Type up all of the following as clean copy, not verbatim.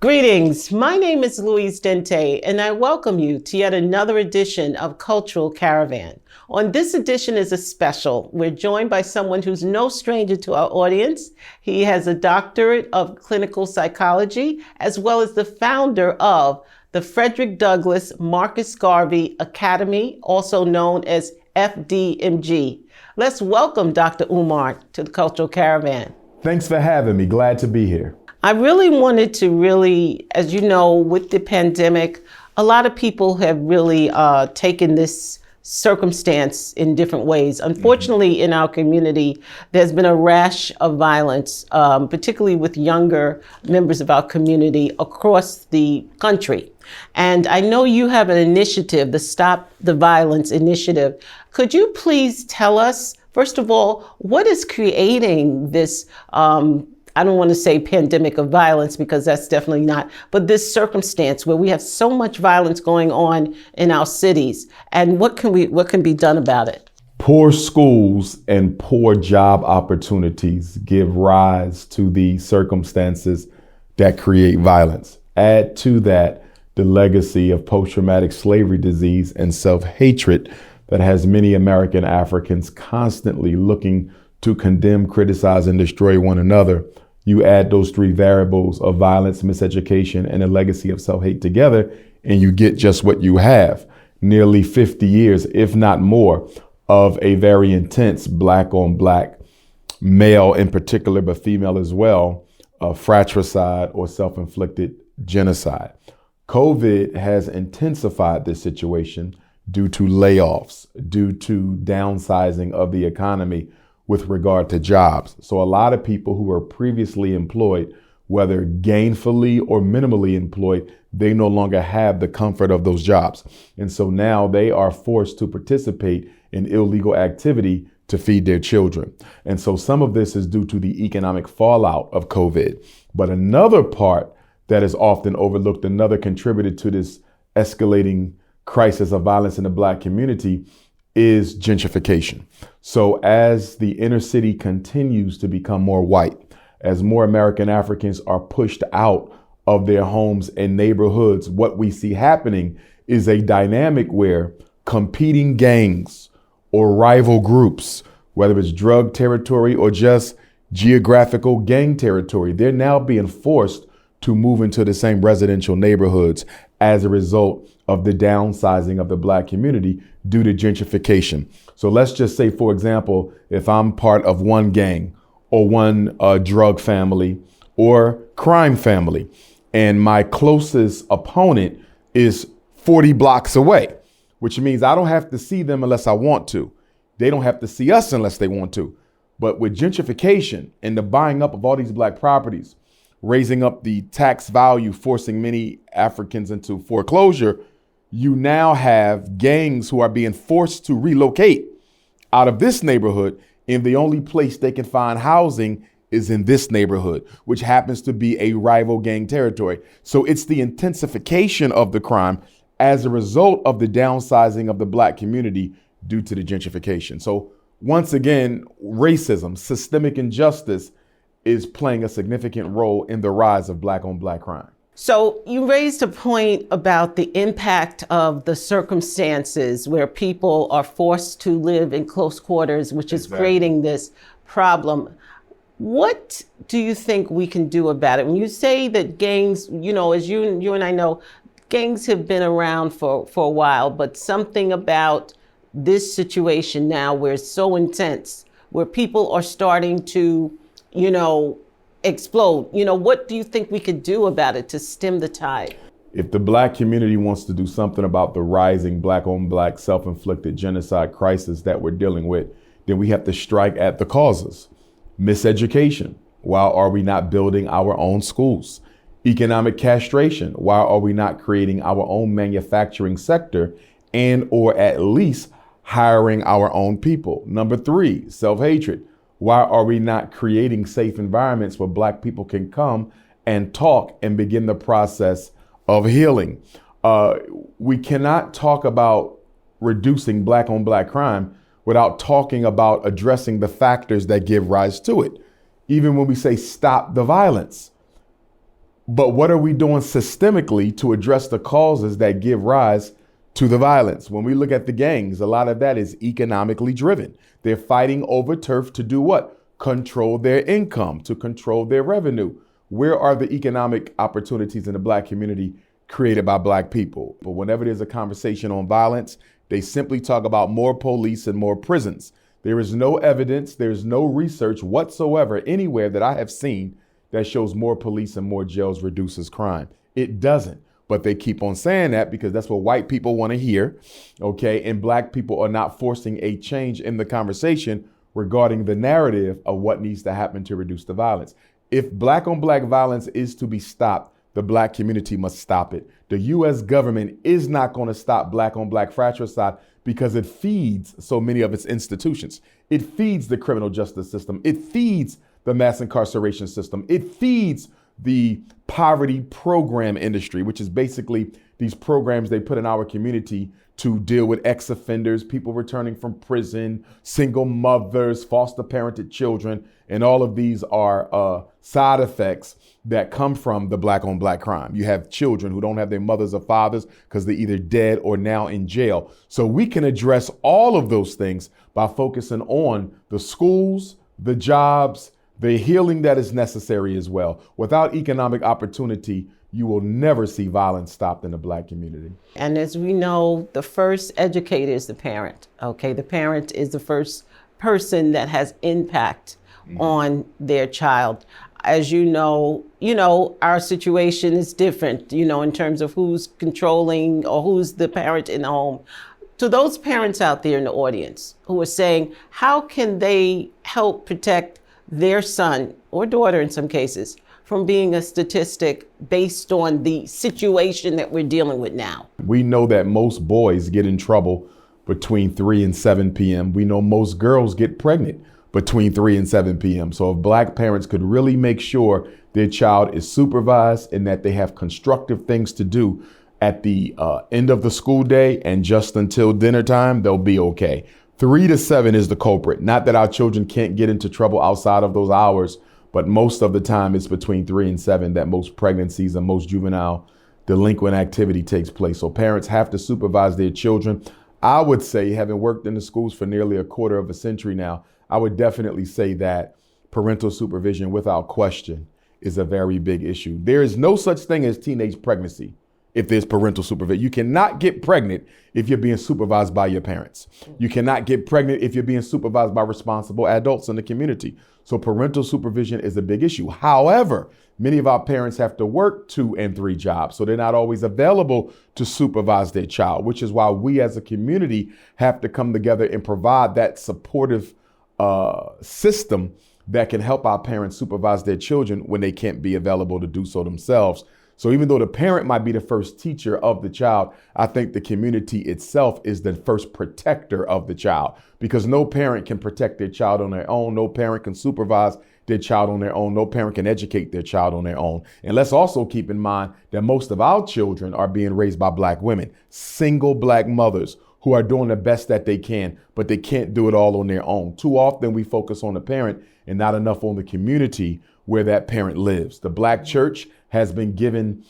Greetings, my name is Louise Dente, and I welcome you to yet another edition of Cultural Caravan. On this edition is a special. We're joined by someone who's no stranger to our audience. He has a doctorate of clinical psychology, as well as the founder of the Frederick Douglass Marcus Garvey Academy, also known as FDMG. Let's welcome Dr. Umar to the Cultural Caravan. Thanks for having me. Glad to be here. I really wanted to as you know, with the pandemic, a lot of people have really taken this circumstance in different ways. Unfortunately, in our community, there's been a rash of violence, particularly with younger members of our community across the country. And I know you have an initiative, the Stop the Violence initiative. Could you please tell us, first of all, what is creating this I don't want to say pandemic of violence because that's definitely not, but this circumstance where we have so much violence going on in our cities, and what can be done about it? Poor schools and poor job opportunities give rise to the circumstances that create violence. Add to that the legacy of post-traumatic slavery disease and self-hatred that has many American Africans constantly looking to condemn, criticize, and destroy one another. You add those three variables of violence, miseducation, and a legacy of self-hate together, and you get just what you have. Nearly 50 years, if not more, of a very intense black on black, male in particular, but female as well, fratricide or self-inflicted genocide. COVID has intensified this situation due to layoffs, due to downsizing of the economy, with regard to jobs. So a lot of people who were previously employed, whether gainfully or minimally employed, they no longer have the comfort of those jobs. And so now they are forced to participate in illegal activity to feed their children. And so some of this is due to the economic fallout of COVID. But another part that is often overlooked, another contributor to this escalating crisis of violence in the Black community, is gentrification. So as the inner city continues to become more white, as more American Africans are pushed out of their homes and neighborhoods, what we see happening is a dynamic where competing gangs or rival groups, whether it's drug territory or just geographical gang territory, they're now being forced to move into the same residential neighborhoods as a result of the downsizing of the Black community due to gentrification. So let's just say, for example, if I'm part of one gang or one drug family or crime family, and my closest opponent is 40 blocks away, which means I don't have to see them unless I want to. They don't have to see us unless they want to. But with gentrification and the buying up of all these Black properties, raising up the tax value, forcing many Africans into foreclosure, you now have gangs who are being forced to relocate out of this neighborhood, and the only place they can find housing is in this neighborhood, which happens to be a rival gang territory. So it's the intensification of the crime as a result of the downsizing of the Black community due to the gentrification. So once again, racism, systemic injustice is playing a significant role in the rise of Black on Black crime. So you raised a point about the impact of the circumstances where people are forced to live in close quarters, which is creating this problem. What do you think we can do about it? When you say that gangs, you know, as you and I know, gangs have been around for a while, but something about this situation now where it's so intense, where people are starting to, explode. What do you think we could do about it to stem the tide? If the Black community wants to do something about the rising Black on Black self-inflicted genocide crisis that we're dealing with, then we have to strike at the causes. Miseducation. Why are we not building our own schools? Economic castration. Why are we not creating our own manufacturing sector and or at least hiring our own people? Number 3, self-hatred. Why are we not creating safe environments where Black people can come and talk and begin the process of healing? We cannot talk about reducing Black on Black crime without talking about addressing the factors that give rise to it. Even when we say stop the violence, But what are we doing systemically to address the causes that give rise to the violence? When we look at the gangs, a lot of that is economically driven. They're fighting over turf to do what? Control their income, to control their revenue. Where are the economic opportunities in the Black community created by Black people? But whenever there's a conversation on violence, they simply talk about more police and more prisons. There is no evidence, there's no research whatsoever anywhere that I have seen that shows more police and more jails reduces crime. It doesn't. But they keep on saying that because that's what white people want to hear, okay? And Black people are not forcing a change in the conversation regarding the narrative of what needs to happen to reduce the violence. If Black on Black violence is to be stopped, the Black community must stop it. The U.S. government is not going to stop Black on Black fratricide because it feeds so many of its institutions. It feeds the criminal justice system. It feeds the mass incarceration system. It feeds the poverty program industry, which is basically these programs they put in our community to deal with ex-offenders, people returning from prison, single mothers, foster parented children. And all of these are side effects that come from the Black on Black crime. You have children who don't have their mothers or fathers because they're either dead or now in jail. So we can address all of those things by focusing on the schools, the jobs, the healing that is necessary as well. Without economic opportunity, you will never see violence stopped in the Black community. And as we know, the first educator is the parent, okay? The parent is the first person that has impact on their child. As you know, our situation is different, in terms of who's controlling or who's the parent in the home. To those parents out there in the audience who are saying, how can they help protect their son or daughter in some cases from being a statistic based on the situation that we're dealing with now? We know that most boys get in trouble between 3 and 7 p.m. We know most girls get pregnant between 3 and 7 p.m. So if Black parents could really make sure their child is supervised and that they have constructive things to do at the end of the school day and just until dinner time, they'll be okay. 3 to 7 is the culprit. Not that our children can't get into trouble outside of those hours, but most of the time it's between 3 and 7 that most pregnancies and most juvenile delinquent activity takes place. So parents have to supervise their children. I would say, having worked in the schools for nearly a quarter of a century now, I would definitely say that parental supervision, without question, is a very big issue. There is no such thing as teenage pregnancy if there's parental supervision. You cannot get pregnant if you're being supervised by your parents. You cannot get pregnant if you're being supervised by responsible adults in the community. So parental supervision is a big issue. However, many of our parents have to work 2 and 3 jobs, so they're not always available to supervise their child, which is why we as a community have to come together and provide that supportive system that can help our parents supervise their children when they can't be available to do so themselves. So even though the parent might be the first teacher of the child, I think the community itself is the first protector of the child, because no parent can protect their child on their own. No parent can supervise their child on their own. No parent can educate their child on their own. And let's also keep in mind that most of our children are being raised by Black women, single Black mothers who are doing the best that they can, but they can't do it all on their own. Too often we focus on the parent and not enough on the community where that parent lives. The Black church has been given,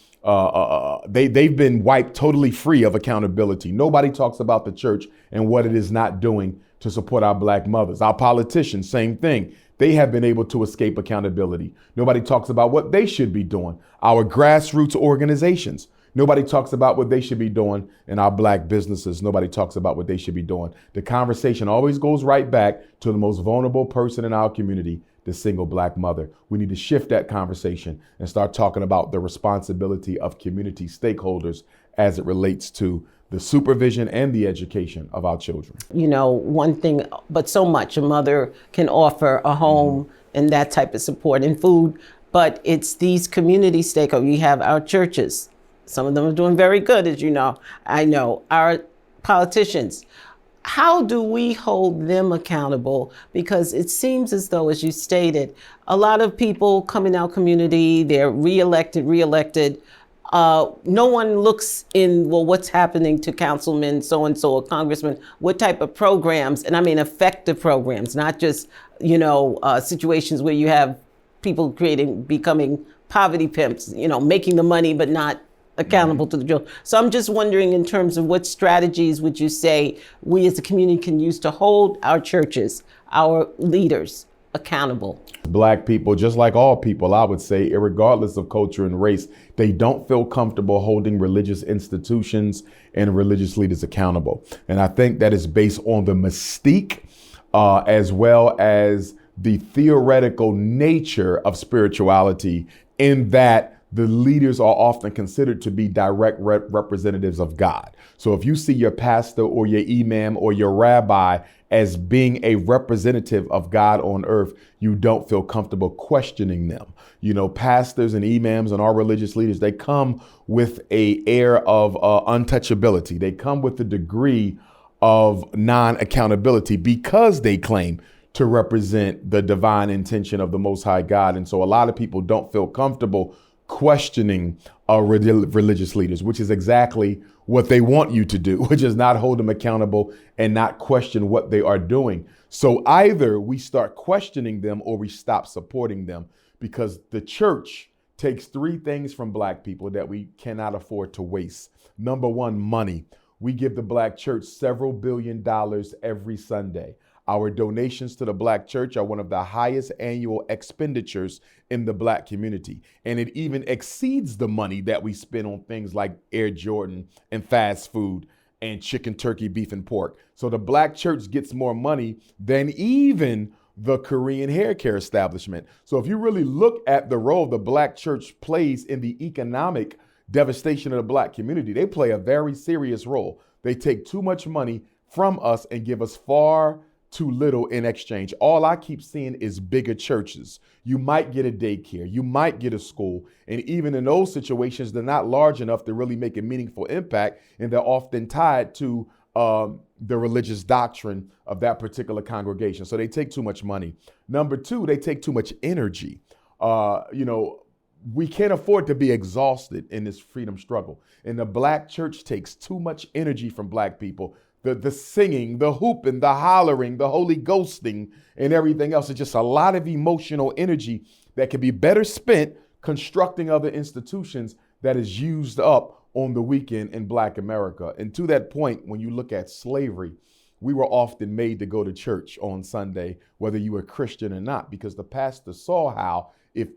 they've been wiped totally free of accountability. Nobody talks about the church and what it is not doing to support our Black mothers. Our politicians, same thing. They have been able to escape accountability. Nobody talks about what they should be doing. Our grassroots organizations, nobody talks about what they should be doing in our Black businesses. Nobody talks about what they should be doing. The conversation always goes right back to the most vulnerable person in our community, the single Black mother. We need to shift that conversation and start talking about the responsibility of community stakeholders as it relates to the supervision and the education of our children. One thing, but so much a mother can offer, a home and that type of support and food, but it's these community stakeholders. We have our churches. Some of them are doing very good, as you know. I know our politicians. How do we hold them accountable? Because it seems as though, as you stated, a lot of people come in our community, they're reelected. No one looks in, what's happening to councilman so-and-so or congressman, what type of programs, and I mean effective programs, not just, situations where you have people becoming poverty pimps, making the money but not accountable to the children. So I'm just wondering, in terms of what strategies would you say we as a community can use to hold our churches, our leaders accountable? Black people, just like all people, I would say, regardless of culture and race, they don't feel comfortable holding religious institutions and religious leaders accountable. And I think that is based on the mystique as well as the theoretical nature of spirituality, in that the leaders are often considered to be direct representatives of God. So if you see your pastor or your imam or your rabbi as being a representative of God on earth, you don't feel comfortable questioning them. Pastors and imams and our religious leaders, they come with an air of untouchability. They come with a degree of non-accountability because they claim to represent the divine intention of the Most High God. And so a lot of people don't feel comfortable questioning religious leaders, which is exactly what they want you to do, which is not hold them accountable and not question what they are doing. So either we start questioning them or we stop supporting them, because the church takes three things from Black people that we cannot afford to waste. Number one, money. We give the Black church several $billion every Sunday. Our donations to the Black church are one of the highest annual expenditures in the Black community. And it even exceeds the money that we spend on things like Air Jordan and fast food and chicken, turkey, beef, and pork. So the Black church gets more money than even the Korean hair care establishment. So if you really look at the role the Black church plays in the economic devastation of the Black community, they play a very serious role. They take too much money from us and give us far too little in exchange. All I keep seeing is bigger churches. You might get a daycare, you might get a school, and even in those situations, they're not large enough to really make a meaningful impact, and they're often tied to the religious doctrine of that particular congregation. So they take too much money. Number two, they take too much energy. We can't afford to be exhausted in this freedom struggle. And the Black church takes too much energy from Black people. The singing, the hooping, the hollering, the Holy Ghosting, and everything else. It's just a lot of emotional energy that can be better spent constructing other institutions that is used up on the weekend in Black America. And to that point, when you look at slavery, we were often made to go to church on Sunday, whether you were Christian or not, because the pastor saw how if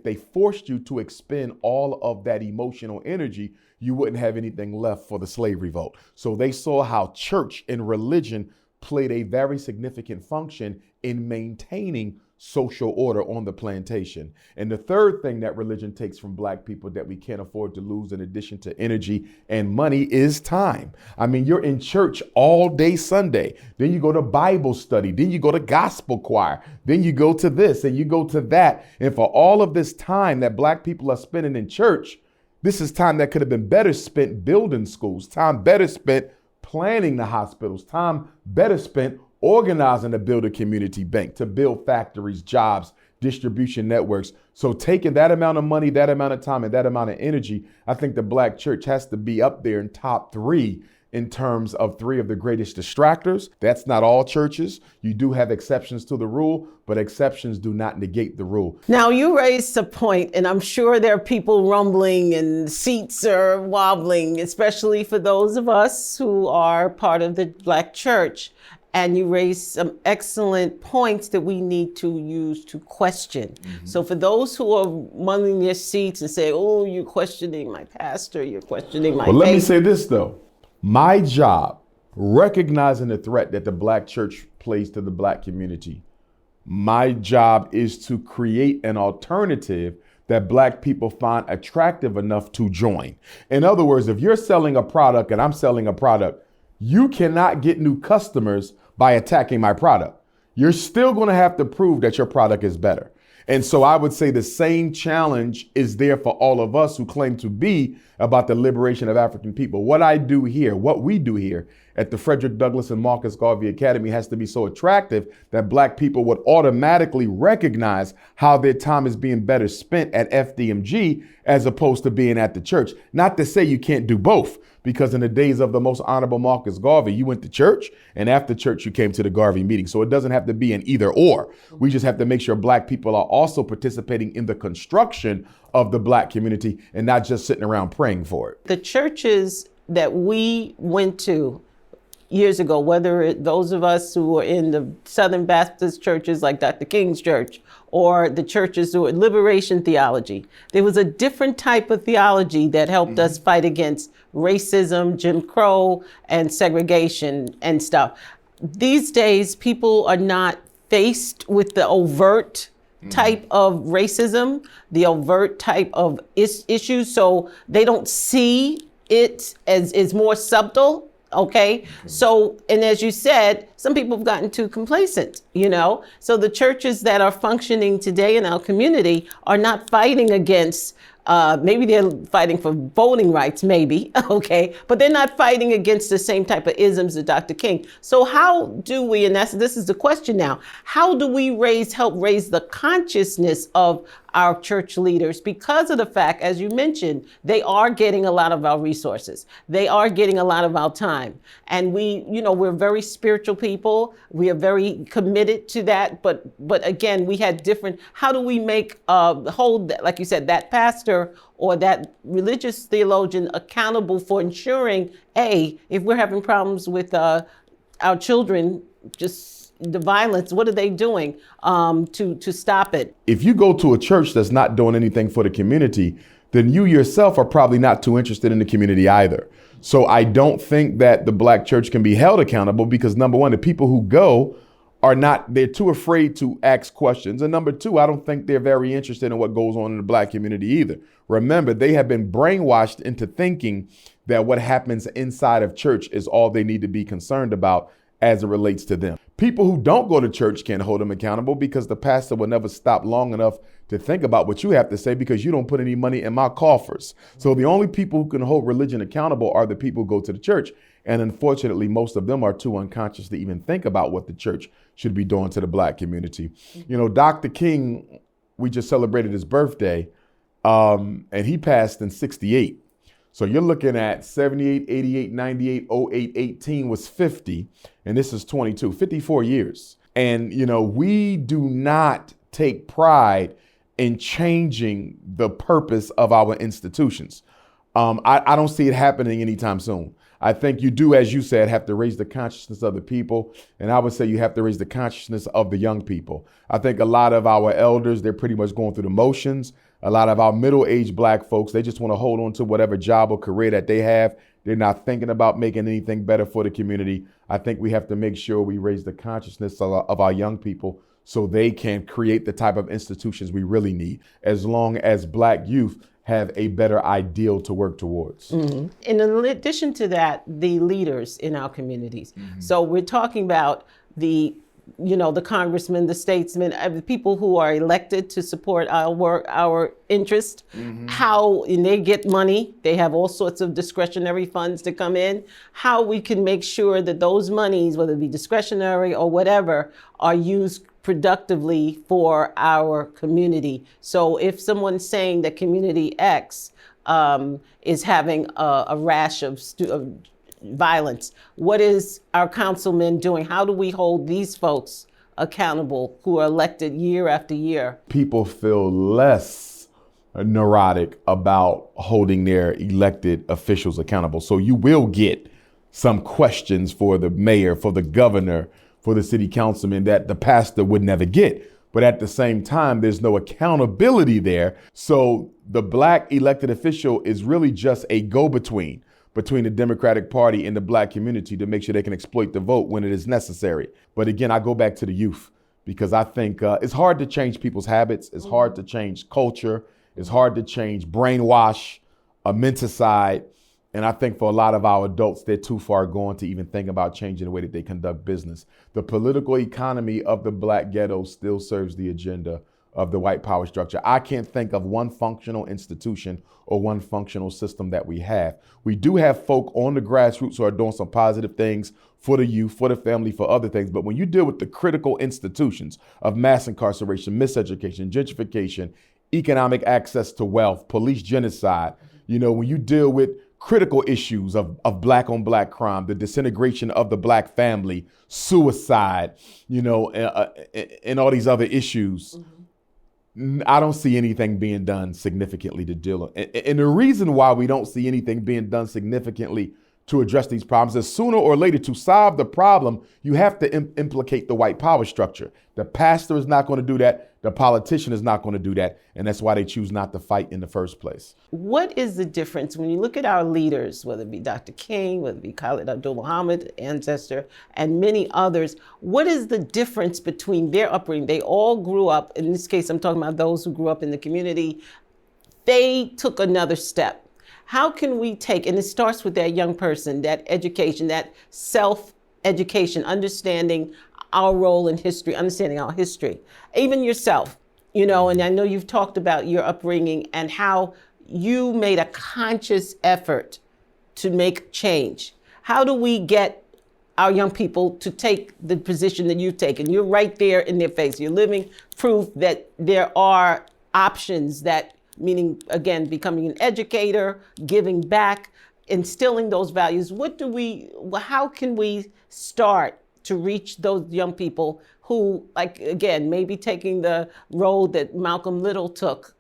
they forced you to expend all of that emotional energy, you wouldn't have anything left for the slave revolt. So they saw how church and religion played a very significant function in maintaining social order on the plantation. And the third thing that religion takes from Black people that we can't afford to lose, in addition to energy and money, is time. I mean, you're in church all day Sunday, then you go to Bible study, then you go to gospel choir, then you go to this and you go to that. And for all of this time that Black people are spending in church, this is time that could have been better spent building schools, time better spent planning the hospitals, time better spent organizing to build a community bank, to build factories, jobs, distribution networks. So taking that amount of money, that amount of time, and that amount of energy, I think the Black church has to be up there in top three in terms of three of the greatest distractors. That's not all churches. You do have exceptions to the rule, but exceptions do not negate the rule. Now, you raised a point, and I'm sure there are people rumbling and seats are wobbling, especially for those of us who are part of the Black church. And you raised some excellent points that we need to use to question. Mm-hmm. So for those who are mumbling their seats and say, oh, you're questioning my pastor, you're questioning my faith. Well, let me say this, though. My job, recognizing the threat that the Black church plays to the Black community, my job is to create an alternative that Black people find attractive enough to join. In other words, if you're selling a product and I'm selling a product, you cannot get new customers by attacking my product. You're still going to have to prove that your product is better. And so I would say the same challenge is there for all of us who claim to be about the liberation of African people. What we do here at the Frederick Douglass and Marcus Garvey Academy has to be so attractive that black people would automatically recognize how their time is being better spent at FDMG as opposed to being at the church. Not to say you can't do both, because in the days of the most honorable Marcus Garvey, you went to church, and after church, you came to the Garvey meeting. So it doesn't have to be an either or. We just have to make sure black people are also participating in the construction of the black community and not just sitting around praying for it. The churches that we went to years ago, whether those of us who were in the Southern Baptist churches like Dr. King's church, or the churches who were liberation theology, there was a different type of theology that helped us fight against racism, Jim Crow, and segregation and stuff. These days, people are not faced with the overt type of racism, the overt type of issues, so they don't see it as is more subtle. Okay. So, and as you said, some people have gotten too complacent, you know? So the churches that are functioning today in our community are not fighting against, maybe they're fighting for voting rights, maybe, okay? But they're not fighting against the same type of isms as Dr. King. So how do we, and this is the question now, how do we help raise the consciousness of our church leaders, because of the fact, as you mentioned, they are getting a lot of our resources. They are getting a lot of our time. And we're very spiritual people. We are very committed to that. But again, we had different, how do we make hold, like you said, that pastor or that religious theologian accountable for ensuring, if we're having problems with our children, just the violence, what are they doing to stop it? If you go to a church that's not doing anything for the community, then you yourself are probably not too interested in the community either. So I don't think that the black church can be held accountable because, number one, the people who go they're too afraid to ask questions. And number two, I don't think they're very interested in what goes on in the black community either. Remember, they have been brainwashed into thinking that what happens inside of church is all they need to be concerned about as it relates to them. People who don't go to church can't hold them accountable because the pastor will never stop long enough to think about what you have to say because you don't put any money in my coffers. So the only people who can hold religion accountable are the people who go to the church. And unfortunately, most of them are too unconscious to even think about what the church should be doing to the black community. You know, Dr. King, we just celebrated his birthday, and he passed in 68. So you're looking at 78, 88, 98, 08, 18 was 50, and this is 22, 54 years. And, we do not take pride in changing the purpose of our institutions. I don't see it happening anytime soon. I think you do, as you said, have to raise the consciousness of the people. And I would say you have to raise the consciousness of the young people. I think a lot of our elders, they're pretty much going through the motions. A lot of our middle-aged black folks, they just want to hold on to whatever job or career that they have. They're not thinking about making anything better for the community. I think we have to make sure we raise the consciousness of our young people so they can create the type of institutions we really need, as long as black youth have a better ideal to work towards. Mm-hmm. In addition to that, the leaders in our communities. Mm-hmm. So we're talking about the congressmen, the statesmen, the people who are elected to support our interest, and they get money. They have all sorts of discretionary funds to come in. How we can make sure that those monies, whether it be discretionary or whatever, are used productively for our community. So if someone's saying that community X is having a rash of violence, what is our councilman doing? How do we hold these folks accountable who are elected year after year? People feel less neurotic about holding their elected officials accountable. So you will get some questions for the mayor, for the governor, for the city councilman that the pastor would never get. But at the same time, there's no accountability there. So the black elected official is really just a go-between between the Democratic Party and the black community to make sure they can exploit the vote when it is necessary. But again, I go back to the youth because I think it's hard to change people's habits. It's hard to change culture. It's hard to change brainwash, menticide. And I think for a lot of our adults, they're too far gone to even think about changing the way that they conduct business. The political economy of the black ghetto still serves the agenda of the white power structure. I can't think of one functional institution or one functional system that we have. We do have folk on the grassroots who are doing some positive things for the youth, for the family, for other things. But when you deal with the critical institutions of mass incarceration, miseducation, gentrification, economic access to wealth, police genocide, when you deal with critical issues of black on black crime, the disintegration of the black family, suicide, and all these other issues, I don't see anything being done significantly to deal with. And the reason why we don't see anything being done significantly to address these problems is sooner or later, to solve the problem, you have to implicate the white power structure. The pastor is not going to do that. The politician is not going to do that. And that's why they choose not to fight in the first place. What is the difference when you look at our leaders, whether it be Dr. King, whether it be Khalid Abdul-Muhammad, ancestor, and many others? What is the difference between their upbringing? They all grew up, in this case, I'm talking about those who grew up in the community. They took another step. How can we take, and it starts with that young person, that education, that self-education, understanding our role in history, understanding our history, even yourself, and I know you've talked about your upbringing and how you made a conscious effort to make change. How do we get our young people to take the position that you've taken? You're right there in their face. You're living proof that there are options, that meaning, again, becoming an educator, giving back, instilling those values. How can we start to reach those young people who, maybe taking the road that Malcolm Little took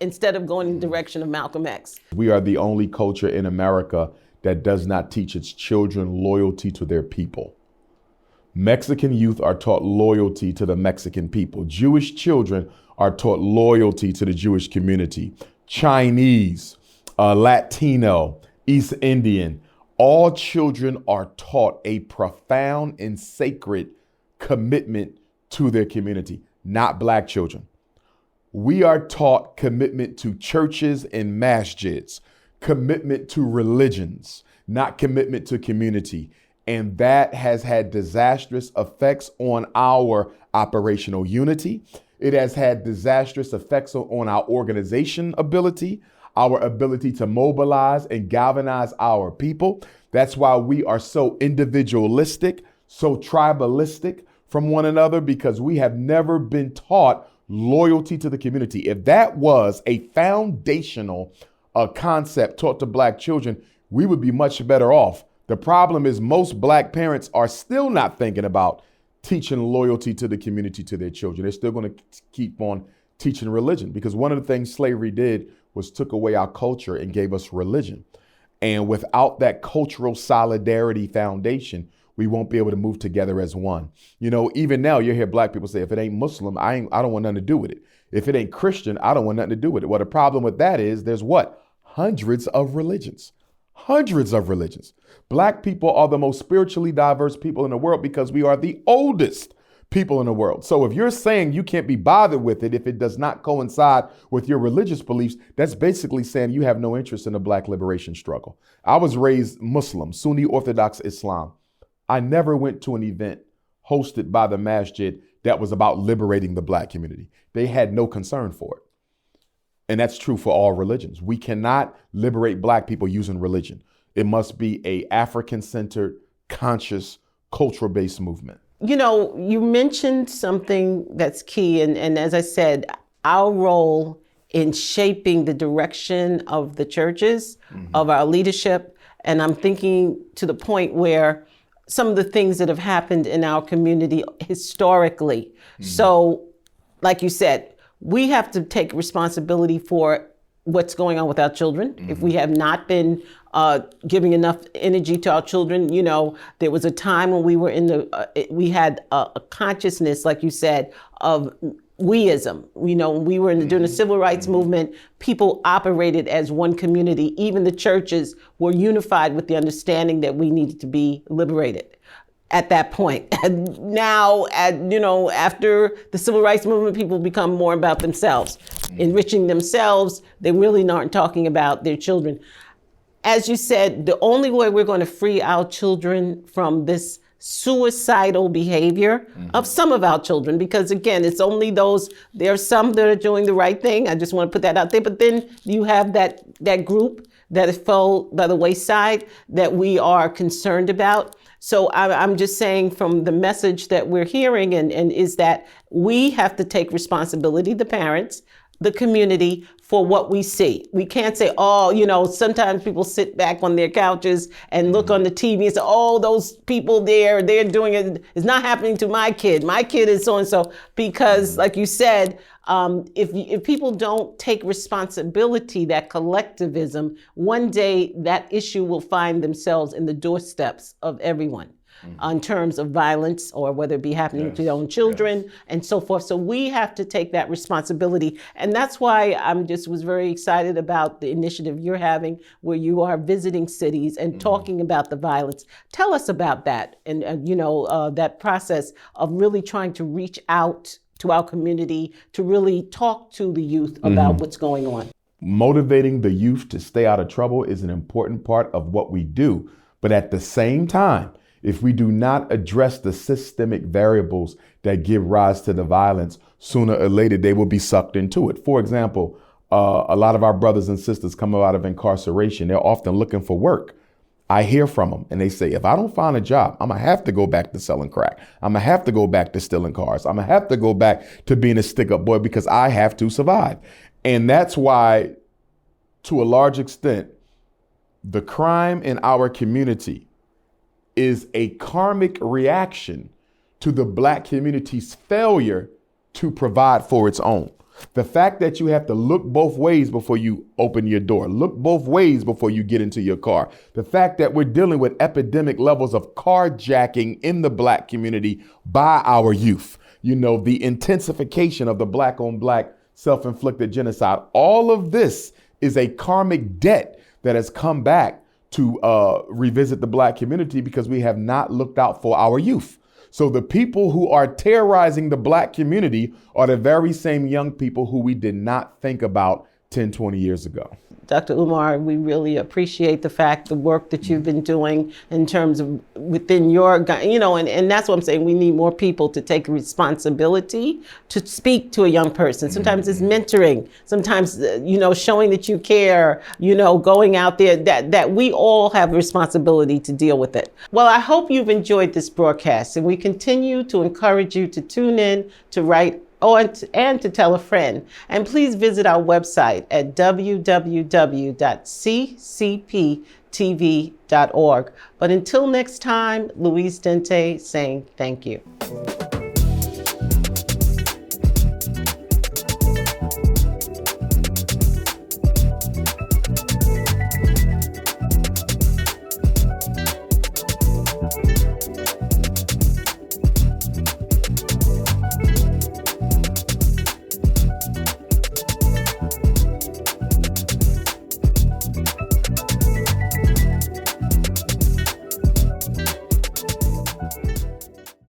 instead of going in the direction of Malcolm X? We are the only culture in America that does not teach its children loyalty to their people. Mexican youth are taught loyalty to the Mexican people. Jewish children are taught loyalty to the Jewish community. Chinese, Latino, East Indian, all children are taught a profound and sacred commitment to their community, not black children. We are taught commitment to churches and masjids, commitment to religions, not commitment to community. And that has had disastrous effects on our operational unity. It has had disastrous effects on our organization ability, our ability to mobilize and galvanize our people. That's why we are so individualistic, so tribalistic from one another, because we have never been taught loyalty to the community. If that was a foundational concept taught to black children, we would be much better off. The problem is most black parents are still not thinking about teaching loyalty to the community to their children. They're still going to keep on teaching religion, because one of the things slavery did was took away our culture and gave us religion. And without that cultural solidarity foundation, we won't be able to move together as one. Even now you hear black people say, if it ain't Muslim, I don't want nothing to do with it. If it ain't Christian, I don't want nothing to do with it. Well, the problem with that is there's hundreds of religions. Hundreds of religions. Black people are the most spiritually diverse people in the world because we are the oldest people in the world. So if you're saying you can't be bothered with it if it does not coincide with your religious beliefs, that's basically saying you have no interest in the black liberation struggle. I was raised Muslim, Sunni Orthodox Islam. I never went to an event hosted by the masjid that was about liberating the black community. They had no concern for it. And that's true for all religions. We cannot liberate black people using religion. It must be a African-centered, conscious, cultural-based movement. You mentioned something that's key. And as I said, our role in shaping the direction of the churches, of our leadership. And I'm thinking to the point where some of the things that have happened in our community historically. So, like you said, we have to take responsibility for what's going on with our children. If we have not been giving enough energy to our children, there was a time when we were we had a consciousness, like you said, of weism. When we were during the civil rights movement, people operated as one community. Even the churches were unified with the understanding that we needed to be liberated at that point. And now, after the civil rights movement, people become more about themselves, enriching themselves. They really aren't talking about their children. As you said, the only way we're going to free our children from this suicidal behavior of some of our children, because again, it's only those, there are some that are doing the right thing. I just want to put that out there. But then you have that group that fell by the wayside that we are concerned about. So I'm just saying, from the message that we're hearing and is that we have to take responsibility, the parents, the community, for what we see. We can't say, oh, sometimes people sit back on their couches and look on the TV and say, oh, those people there, they're doing it. It's not happening to my kid. My kid is so-and-so. Because like you said, if people don't take responsibility, that collectivism, one day that issue will find themselves in the doorsteps of everyone. In terms of violence, or whether it be happening to their own children and so forth. So we have to take that responsibility. And that's why was very excited about the initiative you're having, where you are visiting cities and talking about the violence. Tell us about that, and that process of really trying to reach out to our community, to really talk to the youth about what's going on. Motivating the youth to stay out of trouble is an important part of what we do. But at the same time, if we do not address the systemic variables that give rise to the violence, sooner or later they will be sucked into it. For example, a lot of our brothers and sisters come out of incarceration. They're often looking for work. I hear from them and they say, if I don't find a job, I'm going to have to go back to selling crack. I'm going to have to go back to stealing cars. I'm going to have to go back to being a stick-up boy because I have to survive. And that's why, to a large extent, the crime in our community is a karmic reaction to the Black community's failure to provide for its own. The fact that you have to look both ways before you open your door, look both ways before you get into your car. The fact that we're dealing with epidemic levels of carjacking in the Black community by our youth. The intensification of the Black on Black self-inflicted genocide. All of this is a karmic debt that has come back to revisit the Black community because we have not looked out for our youth. So the people who are terrorizing the Black community are the very same young people who we did not think about 10, 20 years ago. Dr. Umar, we really appreciate the work that you've been doing in terms of within your, and that's what I'm saying. We need more people to take responsibility to speak to a young person. Sometimes it's mentoring. Sometimes, showing that you care, going out there, that we all have a responsibility to deal with it. Well, I hope you've enjoyed this broadcast, and we continue to encourage you to tune in, to write, and to tell a friend. And please visit our website at www.ccptv.org. But until next time, Louise Dente saying thank you.